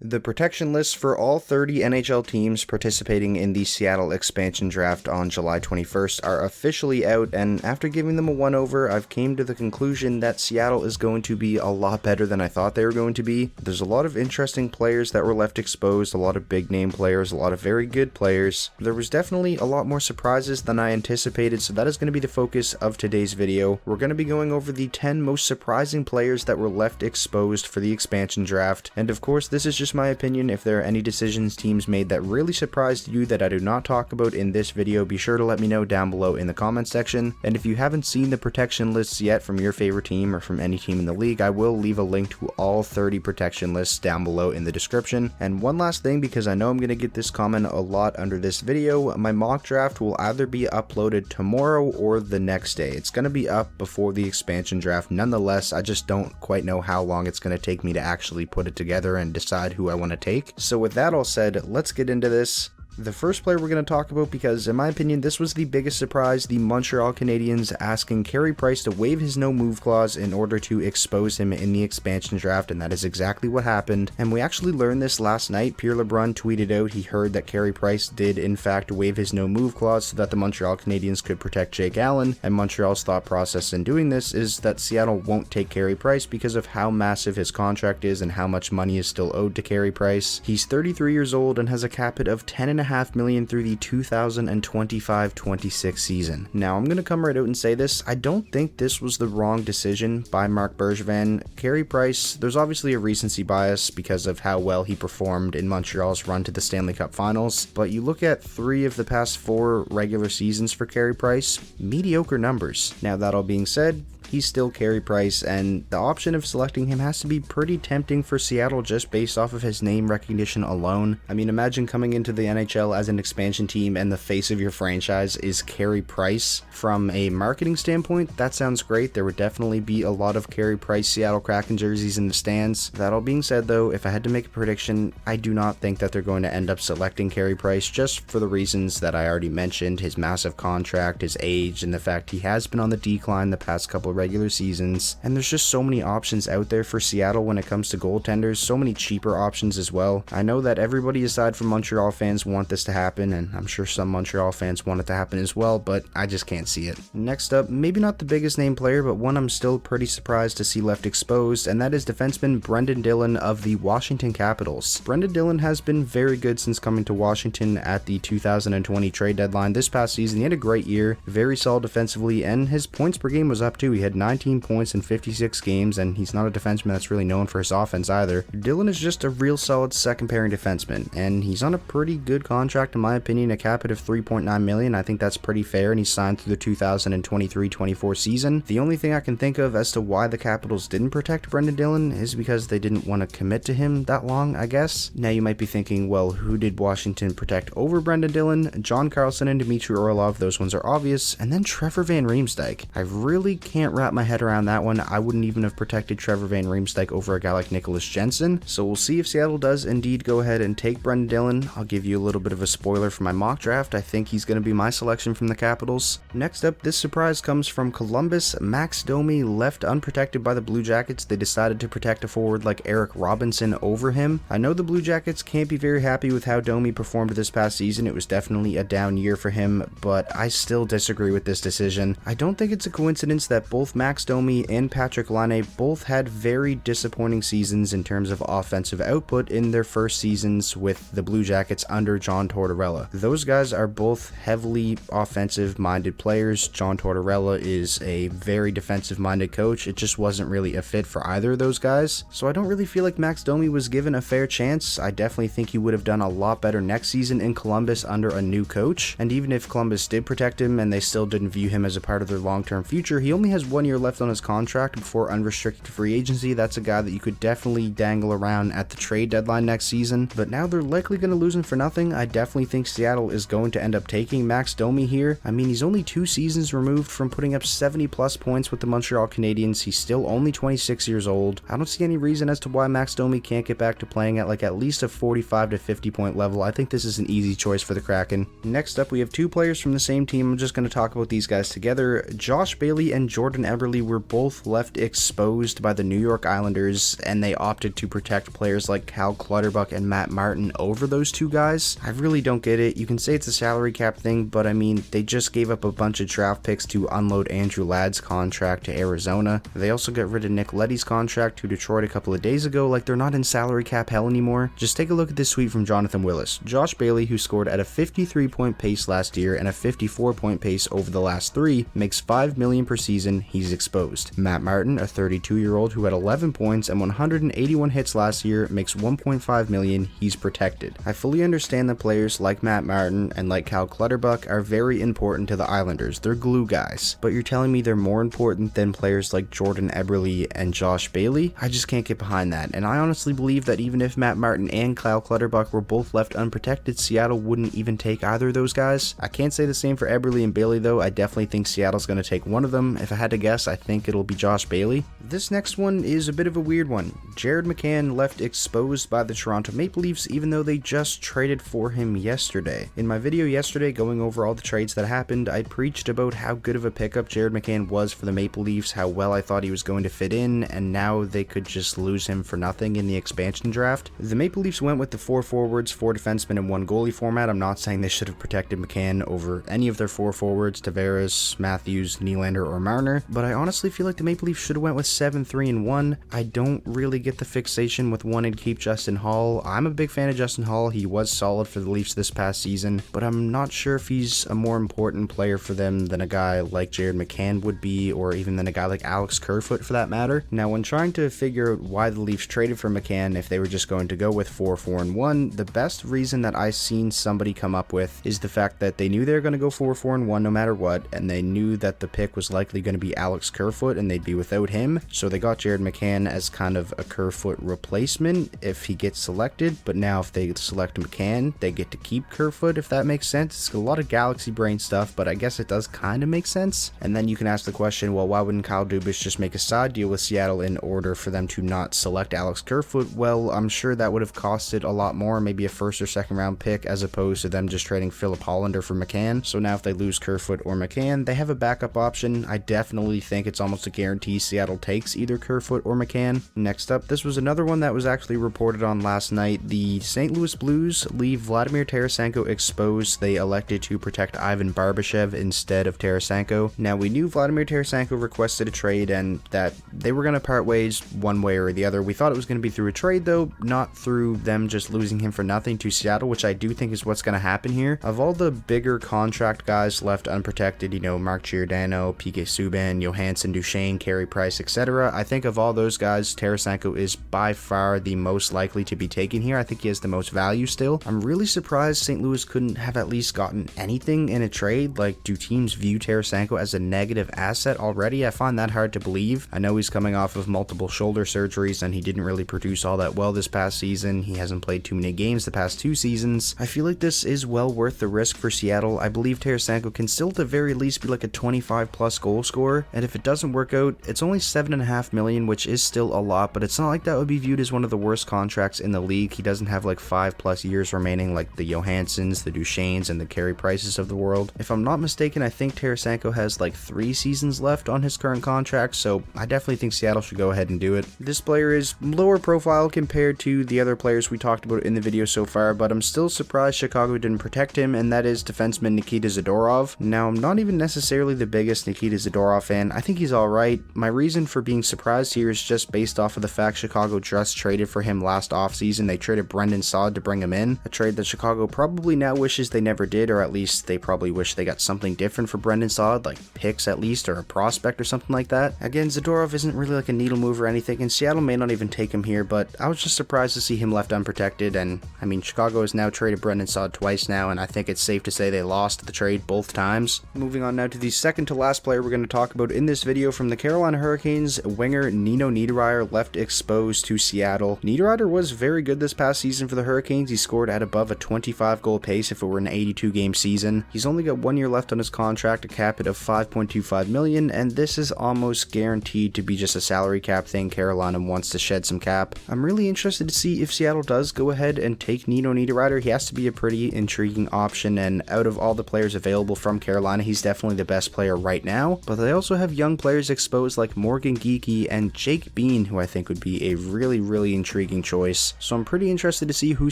The protection lists for all 30 NHL teams participating in the Seattle expansion draft on July 21st are officially out, and after giving them a one-over, I've came to the conclusion that Seattle is going to be a lot better than I thought they were going to be. There's a lot of interesting players that were left exposed, a lot of big-name players, a lot of very good players. There was definitely a lot more surprises than I anticipated, so that is going to be the focus of today's video. We're going to be going over the 10 most surprising players that were left exposed for the expansion draft, and of course, this is just my opinion. If there are any decisions teams made that really surprised you that I do not talk about in this video, be sure to let me know down below in the comment section. And if you haven't seen the protection lists yet from your favorite team or from any team in the league, I will leave a link to all 30 protection lists down below in the description. And one last thing, because I know I'm going to get this comment a lot under this video, my mock draft will either be uploaded tomorrow or the next day. It's going to be up before the expansion draft. Nonetheless, I just don't quite know how long it's going to take me to actually put it together and decide who I want to take. So with that all said, let's get into this. The first player we're going to talk about, because in my opinion this was the biggest surprise, the Montreal Canadiens asking Carey Price to waive his no move clause in order to expose him in the expansion draft, and that is exactly what happened. And we actually learned this last night. Pierre LeBrun tweeted out he heard that Carey Price did in fact waive his no move clause so that the Montreal Canadiens could protect Jake Allen, and Montreal's thought process in doing this is that Seattle won't take Carey Price because of how massive his contract is and how much money is still owed to Carey Price. He's 33 years old and has a cap hit of $10.5 million through the 2025-26 season. Now, I'm going to come right out and say this. I don't think this was the wrong decision by Marc Bergevin. Carey Price, there's obviously a recency bias because of how well he performed in Montreal's run to the Stanley Cup Finals, but you look at 3 of the past 4 regular seasons for Carey Price, mediocre numbers. Now, that all being said, he's still Carey Price, and the option of selecting him has to be pretty tempting for Seattle just based off of his name recognition alone. I mean, imagine coming into the NHL as an expansion team and the face of your franchise is Carey Price. From a marketing standpoint, that sounds great. There would definitely be a lot of Carey Price Seattle Kraken jerseys in the stands. That all being said though, if I had to make a prediction, I do not think that they're going to end up selecting Carey Price just for the reasons that I already mentioned: his massive contract, his age, and the fact he has been on the decline the past couple of regular seasons. And there's just so many options out there for Seattle when it comes to goaltenders, so many cheaper options as well. I know that everybody aside from Montreal fans want this to happen, and I'm sure some Montreal fans want it to happen as well, but I just can't see it. Next up, maybe not the biggest name player, but one I'm still pretty surprised to see left exposed, and that is defenseman Brendan Dillon of the Washington Capitals. Brendan Dillon has been very good since coming to Washington at the 2020 trade deadline. This past season, he had a great year, very solid defensively, and his points per game was up too. He had 19 points in 56 games, and he's not a defenseman that's really known for his offense either. Dillon is just a real solid second pairing defenseman, and he's on a pretty good contract in my opinion, a cap hit of $3.9 million. I think that's pretty fair, and he's signed through the 2023-24 season. The only thing I can think of as to why the Capitals didn't protect Brendan Dillon is because they didn't want to commit to him that long, I guess. Now you might be thinking, well, who did Washington protect over Brendan Dillon? John Carlson and Dmitry Orlov, those ones are obvious, and then Trevor Van Riemsdyk. I really can't wrap my head around that one. I wouldn't even have protected Trevor Van Riemsdyk over a guy like Nicholas Jensen, so we'll see if Seattle does indeed go ahead and take Brendan Dillon. I'll give you a little bit of a spoiler for my mock draft. I think he's going to be my selection from the Capitals. Next up, this surprise comes from Columbus. Max Domi left unprotected by the Blue Jackets. They decided to protect a forward like Eric Robinson over him. I know the Blue Jackets can't be very happy with how Domi performed this past season. It was definitely a down year for him, but I still disagree with this decision. I don't think it's a coincidence that both Max Domi and Patrik Laine both had very disappointing seasons in terms of offensive output in their first seasons with the Blue Jackets under John Tortorella. Those guys are both heavily offensive-minded players. John Tortorella is a very defensive-minded coach. It just wasn't really a fit for either of those guys. So I don't really feel like Max Domi was given a fair chance. I definitely think he would have done a lot better next season in Columbus under a new coach. And even if Columbus did protect him and they still didn't view him as a part of their long-term future, he only has 1 year left on his contract before unrestricted free agency. That's a guy that you could definitely dangle around at the trade deadline next season. But now they're likely going to lose him for nothing. I definitely think Seattle is going to end up taking Max Domi here. I mean, he's only 2 seasons removed from putting up 70 plus points with the Montreal Canadiens. He's still only 26 years old. I don't see any reason as to why Max Domi can't get back to playing at at least a 45 to 50 point level. I think this is an easy choice for the Kraken. Next up, we have 2 players from the same team. I'm just going to talk about these guys together. Josh Bailey and Jordan and Eberle were both left exposed by the New York Islanders, and they opted to protect players like Cal Clutterbuck and Matt Martin over those two guys. I really don't get it. You can say it's a salary cap thing, but I mean, they just gave up a bunch of draft picks to unload Andrew Ladd's contract to Arizona. They also got rid of Nick Leddy's contract to Detroit a couple of days ago. Like, they're not in salary cap hell anymore. Just take a look at this tweet from Jonathan Willis. Josh Bailey, who scored at a 53-point pace last year and a 54-point pace over the last 3, makes $5 million per season. He's exposed. Matt Martin, a 32-year-old who had 11 points and 181 hits last year, makes $1.5 million. He's protected. I fully understand that players like Matt Martin and like Cal Clutterbuck are very important to the Islanders. They're glue guys. But you're telling me they're more important than players like Jordan Eberle and Josh Bailey? I just can't get behind that. And I honestly believe that even if Matt Martin and Cal Clutterbuck were both left unprotected, Seattle wouldn't even take either of those guys. I can't say the same for Eberle and Bailey though. I definitely think Seattle's going to take one of them. If I had to guess, I think it'll be Josh Bailey. This next one is a bit of a weird one. Jared McCann left exposed by the Toronto Maple Leafs even though they just traded for him yesterday. In my video yesterday going over all the trades that happened, I preached about how good of a pickup Jared McCann was for the Maple Leafs, how well I thought he was going to fit in, and now they could just lose him for nothing in the expansion draft. The Maple Leafs went with the 4 forwards, 4 defensemen, and 1 goalie format. I'm not saying they should have protected McCann over any of their 4 forwards, Tavares, Matthews, Nylander, or Marner, but I honestly feel like the Maple Leafs should have went with 7-3-1. I don't really get the fixation with wanting to keep Justin Holl. I'm a big fan of Justin Holl. He was solid for the Leafs this past season, but I'm not sure if he's a more important player for them than a guy like Jared McCann would be, or even than a guy like Alex Kerfoot for that matter. Now, when trying to figure out why the Leafs traded for McCann if they were just going to go with 4-4-1, the best reason that I've seen somebody come up with is the fact that they knew they were going to go 4-4-1 no matter what, and they knew that the pick was likely going to be Alex Kerfoot and they'd be without him, so they got Jared McCann as kind of a Kerfoot replacement if he gets selected. But now if they select McCann, they get to keep Kerfoot, if that makes sense. It's a lot of galaxy brain stuff, but I guess it does kind of make sense. And then you can ask the question, well, why wouldn't Kyle Dubas just make a side deal with Seattle in order for them to not select Alex Kerfoot? Well, I'm sure that would have costed a lot more, maybe a 1st or 2nd round pick, as opposed to them just trading Philip Hollander for McCann. So now if they lose Kerfoot or McCann, they have a backup option. I definitely think it's almost a guarantee Seattle takes either Kerfoot or McCann. Next up, this was another one that was actually reported on last night. The St. Louis Blues leave Vladimir Tarasenko exposed. They elected to protect Ivan Barbashev instead of Tarasenko. Now, we knew Vladimir Tarasenko requested a trade and that they were going to part ways one way or the other. We thought it was going to be through a trade though, not through them just losing him for nothing to Seattle, which I do think is what's going to happen here. Of all the bigger contract guys left unprotected, you know, Mark Giordano, PK Subban, Johansson, Duchesne, Carey Price, etc., I think of all those guys, Tarasenko is by far the most likely to be taken here. I think he has the most value still. I'm really surprised St. Louis couldn't have at least gotten anything in a trade. Like, do teams view Tarasenko as a negative asset already? I find that hard to believe. I know he's coming off of multiple shoulder surgeries and he didn't really produce all that well this past season. He hasn't played too many games the past 2 seasons. I feel like this is well worth the risk for Seattle. I believe Tarasenko can still at the very least be like a 25 plus goal scorer, and if it doesn't work out, it's only $7.5 million, which is still a lot, but it's not like that would be viewed as one of the worst contracts in the league. He doesn't have like 5+ years remaining like the Johanssons, the Duchesnes, and the Carey Prices of the world. If I'm not mistaken, I think Tarasenko has like 3 seasons left on his current contract, so I definitely think Seattle should go ahead and do it. This player is lower profile compared to the other players we talked about in the video so far, but I'm still surprised Chicago didn't protect him, and that is defenseman Nikita Zadorov. Now, I'm not even necessarily the biggest Nikita Zadorov fan. I think he's alright. My reason for being surprised here is just based off of the fact Chicago just traded for him last offseason. They traded Brendan Saad to bring him in, a trade that Chicago probably now wishes they never did, or at least they probably wish they got something different for Brendan Saad, like picks at least, or a prospect or something like that. Again, Zadorov isn't really like a needle mover or anything, and Seattle may not even take him here, but I was just surprised to see him left unprotected. And I mean, Chicago has now traded Brendan Saad twice now, and I think it's safe to say they lost the trade both times. Moving on now to the second to last player we're going to talk about in this video. From the Carolina Hurricanes, winger Nino Niederreiter left exposed to Seattle. Niederreiter was very good this past season for the Hurricanes. He scored at above a 25 goal pace if it were an 82 game season. He's only got 1 year left on his contract, a cap hit of $5.25 million, and this is almost guaranteed to be just a salary cap thing. Carolina wants to shed some cap. I'm really interested to see if Seattle does go ahead and take Nino Niederreiter. He has to be a pretty intriguing option, and out of all the players available from Carolina, he's definitely the best player right now, but they also also have young players exposed like Morgan Geekie and Jake Bean, who I think would be a really intriguing choice. So I'm pretty interested to see who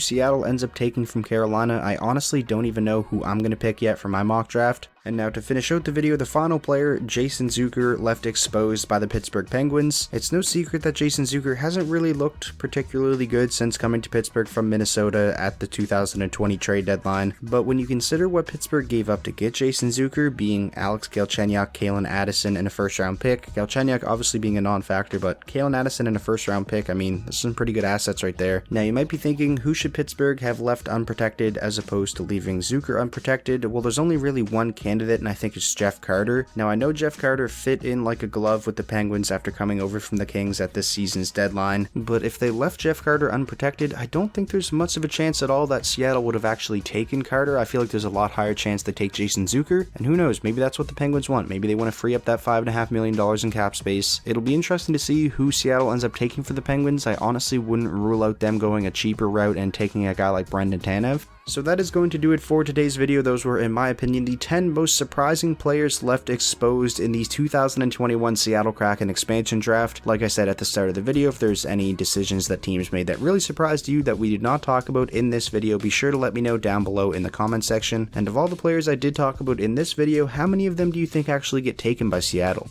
Seattle ends up taking from Carolina. I honestly don't even know who I'm going to pick yet for my mock draft. And now to finish out the video, the final player, Jason Zucker, left exposed by the Pittsburgh Penguins. It's no secret that Jason Zucker hasn't really looked particularly good since coming to Pittsburgh from Minnesota at the 2020 trade deadline. But when you consider what Pittsburgh gave up to get Jason Zucker, being Alex Galchenyuk, Kalen Addison, and a first-round pick, Galchenyuk obviously being a non-factor, but Kalen Addison and a first-round pick, I mean, there's some pretty good assets right there. Now you might be thinking, who should Pittsburgh have left unprotected as opposed to leaving Zucker unprotected? Well, there's only really one candidate, and I think it's Jeff Carter. Now I know Jeff Carter fit in like a glove with the Penguins after coming over from the Kings at this season's deadline, but if they left Jeff Carter unprotected, I don't think there's much of a chance at all that Seattle would have actually taken Carter. I feel like there's a lot higher chance they take Jason Zucker, and who knows, maybe that's what the Penguins want. Maybe they want to free up that $5.5 million in cap space. It'll be interesting to see who Seattle ends up taking for the Penguins. I honestly wouldn't rule out them going a cheaper route and taking a guy like Brendan Tanev. So that is going to do it for today's video. Those were, in my opinion, the 10 most surprising players left exposed in the 2021 Seattle Kraken expansion draft. Like I said at the start of the video, if there's any decisions that teams made that really surprised you that we did not talk about in this video, be sure to let me know down below in the comment section. And of all the players I did talk about in this video, how many of them do you think actually get taken by Seattle?